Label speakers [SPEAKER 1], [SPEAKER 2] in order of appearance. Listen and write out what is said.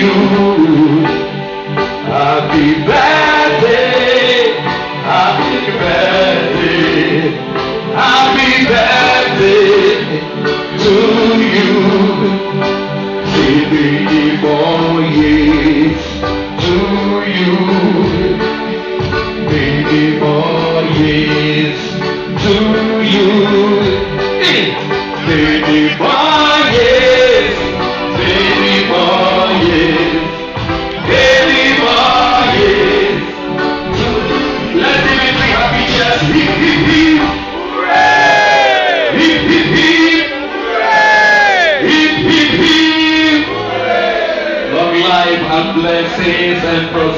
[SPEAKER 1] you. Happy birthday, happy birthday, happy birthday to you. Many more years to you. Many more years to you. Many more years, many more years, many more years. Let's give it big happy cheers. Hip hip hip. Hooray! Hip hip hip. Hooray! Hip hip hip. Long life and blessings and prosperity.